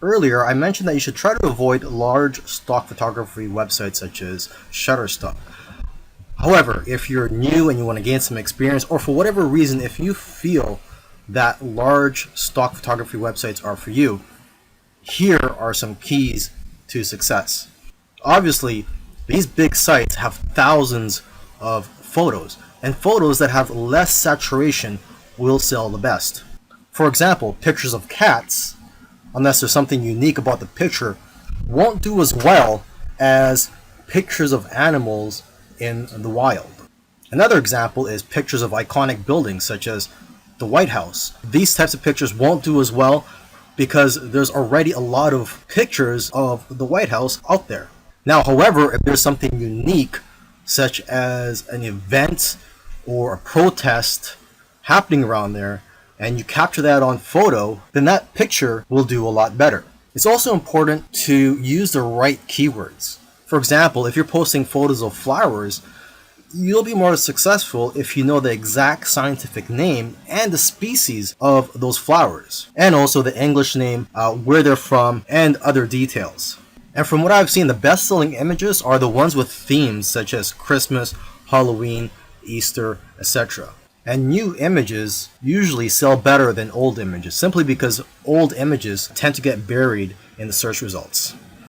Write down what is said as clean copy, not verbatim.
Earlier, I mentioned that you should try to avoid large stock photography websites such as Shutterstock. However, if you're new and you want to gain some experience, or for whatever reason, if you feel that large stock photography websites are for you, here are some keys to success. Obviously, these big sites have thousands of photos, and photos that have less saturation will sell the best. For example, pictures of cats, unless there's something unique about the picture, won't do as well as pictures of animals in the wild. Another example is pictures of iconic buildings such as the White House. These types of pictures won't do as well because there's already a lot of pictures of the White House out there. Now, however, if there's something unique, such as an event or a protest happening around there, and you capture that on photo, then that picture will do a lot better. It's also important to use the right keywords. For example, if you're posting photos of flowers, you'll be more successful if you know the exact scientific name and the species of those flowers, and also the English name, where they're from, and other details. And from what I've seen, the best-selling images are the ones with themes such as Christmas, Halloween, Easter, etc. And new images usually sell better than old images, simply because old images tend to get buried in the search results.